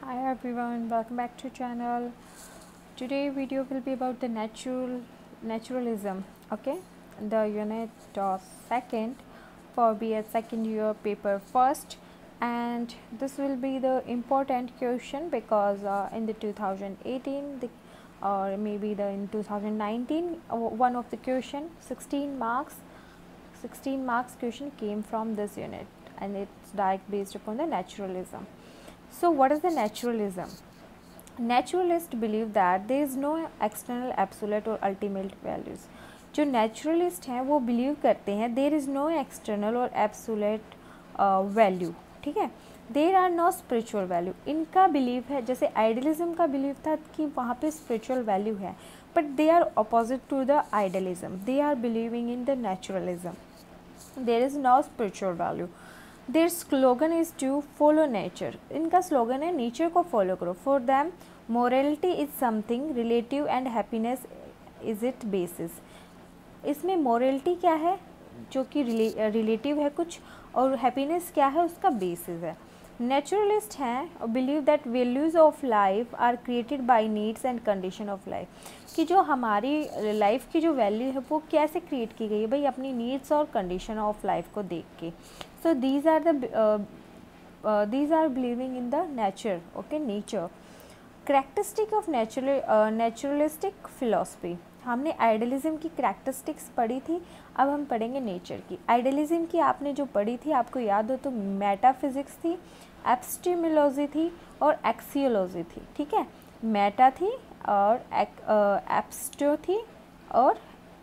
Hi everyone, welcome back to channel. Today video will be about the naturalism. Okay, the unit second for BS second year paper first, and this will be the important question because in the 2018 or maybe in 2019 one of the question 16 marks question came from this unit, and it's direct based upon the naturalism. So what is the naturalism? Naturalists believe that there is no external absolute और ultimate values. जो naturalist हैं वो believe करते हैं there is no external और absolute value. ठीक है, there are no spiritual value. इनका belief है, जैसे idealism का belief था कि वहाँ पे spiritual value है, but they are opposite to the idealism. They are believing in the naturalism. There is no spiritual value. Their slogan is to follow nature. इनका slogan है nature को follow करो. For them, morality is something relative and happiness is its basis. इसमें morality क्या है जो कि relative है कुछ, और happiness क्या है उसका basis है. नेचुरलिस्ट हैं believe that values of life are created by needs and condition of life, कि जो हमारी लाइफ की जो वैल्यू है वो कैसे क्रिएट की गई है भाई, अपनी नीड्स और कंडीशन ऑफ लाइफ को देख के. So these are believing in the nature. Okay, nature characteristic of naturalistic philosophy. हमने आइडियलिज्म की करैक्टरिस्टिक्स पढ़ी थी, अब हम पढ़ेंगे नेचर की. आइडियलिज्म की आपने जो पढ़ी थी, आपको याद हो तो मेटाफिजिक्स थी, एपिस्टेमोलॉजी थी और एक्सियोलॉजी थी. ठीक है, मेटा थी और एपिस्टो थी और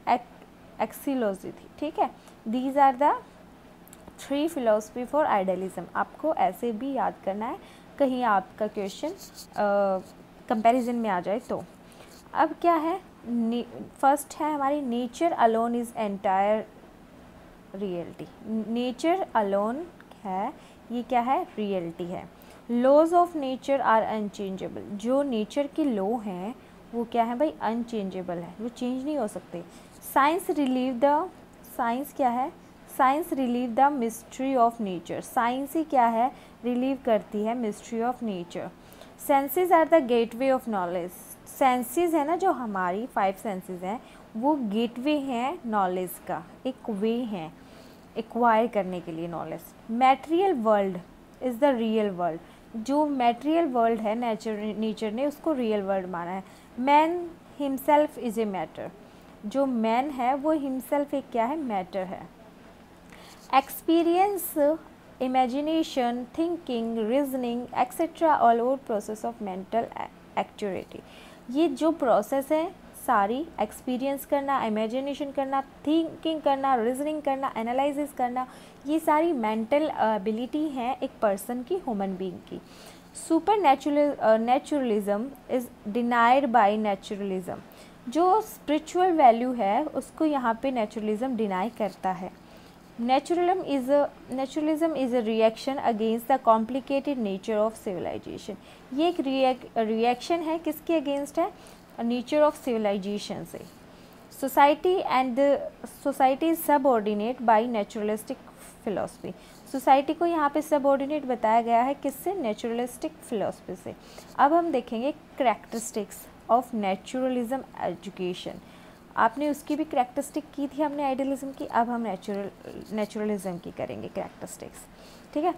एक्सियोलॉजी थी. ठीक है, these are the 3 philosophy for idealism. आपको ऐसे भी याद करना है, कहीं आपका क्वेश्चन कंपैरिजन में आ जाए तो. अब क्या है, फर्स्ट है हमारी nature alone is entire reality. Nature alone है, ये क्या है, रियलिटी है. Laws of nature are unchangeable. जो नेचर के लॉ हैं वो क्या है भाई, अनचेंजेबल है, वो चेंज नहीं हो सकते. साइंस रिलीव द, साइंस क्या है, science relieve the mystery of nature. Science ही क्या है, रिलीव करती है mystery of nature. Senses are the gateway of knowledge. Senses है ना, जो हमारी 5 सेंसेस हैं वो गेटवे हैं नॉलेज का, एक वे हैं एक्वायर करने के लिए knowledge. Material world is the real world. जो मैटेरियल वर्ल्ड है नेचर ने उसको रियल वर्ल्ड माना है. Man himself is a matter. जो मैन है वो हिमसेल्फ एक क्या है, मैटर है. Experience, imagination, thinking, reasoning etcetera all over process of mental activity. ये जो प्रोसेस है सारी, एक्सपीरियंस करना, इमेजिनेशन करना, थिंकिंग करना, रीजनिंग करना, एनालिसिस करना, ये सारी मेंटल एबिलिटी हैं एक पर्सन की, ह्यूमन बीइंग की. Super naturalism is denied by naturalism. जो स्पिरिचुअल वैल्यू है उसको यहाँ पे नेचुरलिज्म डिनाई करता है. Naturalism is a reaction against the complicated nature of civilization. ये एक रिएक्शन है, किसके अगेंस्ट है, नेचर ऑफ सिविलाइजेशन से. Society and society is subordinate by naturalistic philosophy. Society को यहाँ पे सबऑर्डिनेट बताया गया है, किससे, नेचुरलिस्टिक फिलॉसफी से. अब हम देखेंगे करैक्टरिस्टिक्स ऑफ नेचुरलिज्म एजुकेशन. आपने उसकी भी करैक्टरिस्टिक की थी हमने आइडियलिज्म की, अब हम नेचुरलिज्म की करेंगे करैक्टरिस्टिक्स. ठीक है,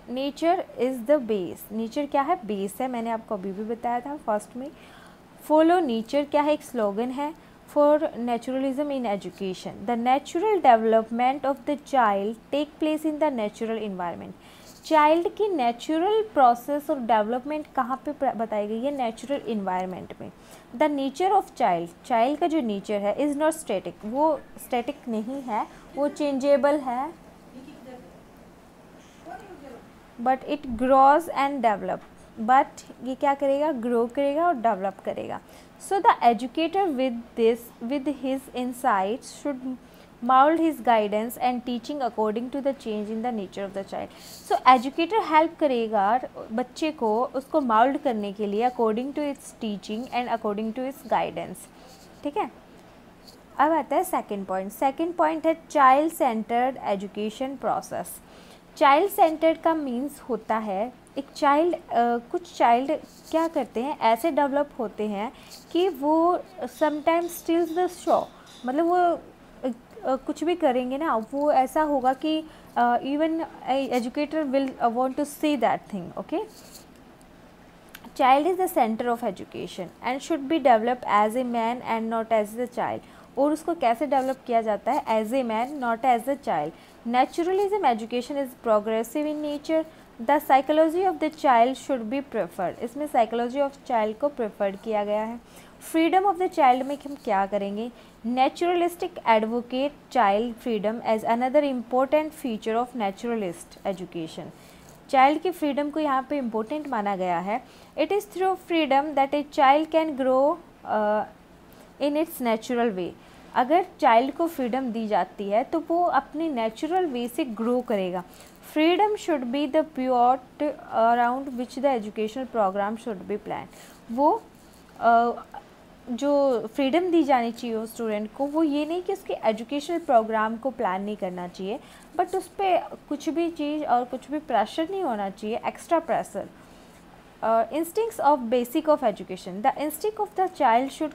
nature is the base. Nature क्या है, बेस है, मैंने आपको अभी भी बताया था फर्स्ट में. फॉलो नेचर क्या है, एक स्लोगन है for naturalism in education. The natural development of the child take place in the natural environment. Child की नेचुरल प्रोसेस और डेवलपमेंट कहाँ पे बताई गई है, नेचुरल इन्वायरमेंट में. The nature of child, child का जो नेचर है इज़ नॉट स्टैटिक. वो स्टैटिक नहीं है, वो चेंजेबल है, but it grows and develop. But ये क्या करेगा, ग्रो करेगा और डेवलप करेगा. So the educator with his insights should mold his guidance and teaching according to the change in the nature of the child. So educator help करेगा बच्चे को उसको mold करने के लिए according to its teaching and according to its guidance. ठीक है, अब आता है सेकंड पॉइंट. सेकंड पॉइंट है child centred education process. Child centred का मीन्स होता है एक चाइल्ड, कुछ चाइल्ड क्या करते हैं, ऐसे डेवलप होते हैं कि वो समटाइम्स स्टील्स द शो, मतलब वो कुछ भी करेंगे ना, वो ऐसा होगा कि even educator will want to see that thing. Okay, child is the centre of education and should be develop as a man and not as a child. और उसको कैसे डेवलप किया जाता है, as a man not as a child. Naturalism education is progressive in nature. The psychology of the child should be preferred. इसमें psychology of child को preferred किया गया है. फ्रीडम ऑफ द चाइल्ड में हम क्या करेंगे, naturalistic advocate child freedom as another important feature of naturalist education. Child की फ्रीडम को यहाँ पे इम्पोर्टेंट माना गया है. It is through freedom that a child can grow in its natural way. अगर चाइल्ड को फ्रीडम दी जाती है तो वो अपने नेचुरल वे से ग्रो करेगा. Freedom should be the pivot around which the educational program should be plan. वो जो फ्रीडम दी जानी चाहिए उस स्टूडेंट को, वो ये नहीं कि उसके एजुकेशनल प्रोग्राम को प्लान नहीं करना चाहिए, बट उस पर कुछ भी चीज़ और कुछ भी प्रेशर नहीं होना चाहिए, extra pressure. Instincts of basic of education. The instinct of the child should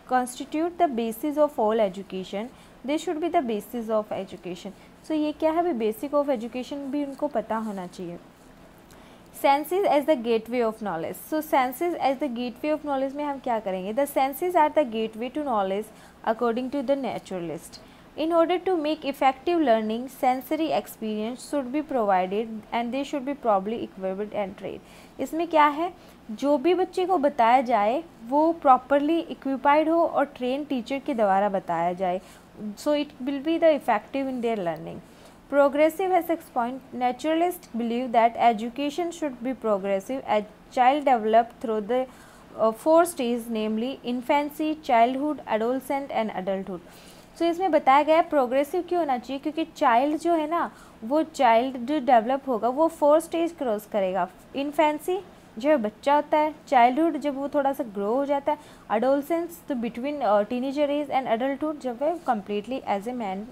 constitute the basis of all education. They should be the basis of education. So ये क्या है, भी बेसिक ऑफ एजुकेशन भी उनको पता होना चाहिए. Senses as the gateway of knowledge. So senses as the gateway of knowledge में हम क्या करेंगे, the senses are the gateway to knowledge according to the naturalist. In order to make effective learning, sensory experience should be provided and they should be properly equipped and trained. इसमें क्या है, जो भी बच्चे को बताया जाए वो प्रॉपरली इक्विपाइड हो और ट्रेन टीचर के द्वारा बताया जाए. So it will be the effective in their learning. Progressive has explained, naturalists believe that education should be progressive as child developed through the 4 stages, namely infancy, childhood, adolescent and adulthood. So इसमें बताया गया है progressive क्यों होना चाहिए, क्योंकि child जो है ना, वो चाइल्ड जो डेवलप होगा वो 4 स्टेज क्रॉस करेगा. इन्फेंसी जो है बच्चा होता है, चाइल्डहुड जब वो थोड़ा सा ग्रो हो जाता है, अडोलसेंस तो between teenager age and adulthood जब है completely age a man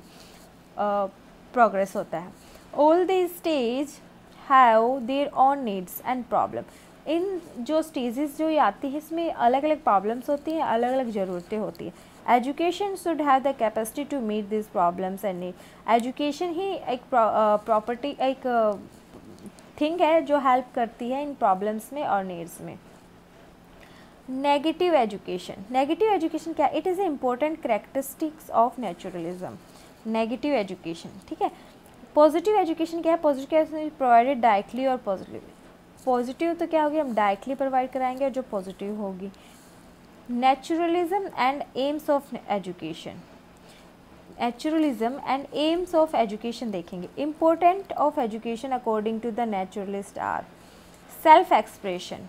progress होता है. All these stage have their own needs and problem. इन जो स्टेजेस जो ये आती है इसमें अलग अलग प्रॉब्लम्स होती हैं, अलग अलग ज़रूरतें होती हैं. Education should have the capacity to meet this problems and need. Education ही एक प्रॉपर्टी एक थिंग है जो हेल्प करती है इन प्रॉब्लम्स में और नीड्स में. Negative education. नेगेटिव एजुकेशन क्या, it is a important characteristics of naturalism. Negative education, ठीक है. पॉजिटिव एजुकेशन क्या है, पॉजिटिव प्रोवाइडेड डायरेक्टली और पॉजिटिव. पॉजिटिव तो क्या होगी, हम डायरेक्टली प्रोवाइड कराएंगे, और जो पॉजिटिव होगी. Naturalism and aims of education. Naturalism and aims of education देखेंगे. Important of education according to the naturalist are self expression.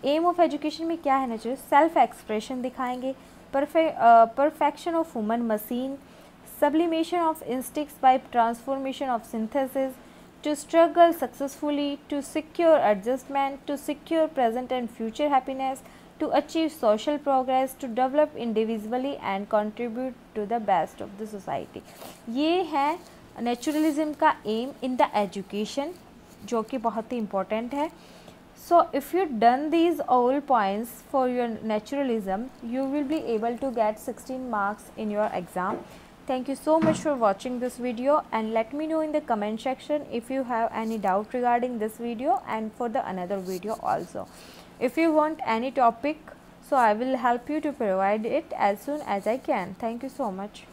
Aim of education में क्या है, नेचुरल सेल्फ एक्सप्रेशन दिखाएंगे. Perfection of human machine. sublimation of instincts by transformation of synthesis, to struggle successfully, to secure adjustment, to secure present and future happiness, to achieve social progress, to develop individually and contribute to the best of the society. ये है naturalism का M in the education, जो कि बहुत ही important है. So if you done these all points for your naturalism, you will be able to get 16 marks in your exam. Thank you so much for watching this video, and let me know in the comment section if you have any doubt regarding this video and for the another video also. If you want any topic, so I will help you to provide it as soon as I can. Thank you so much.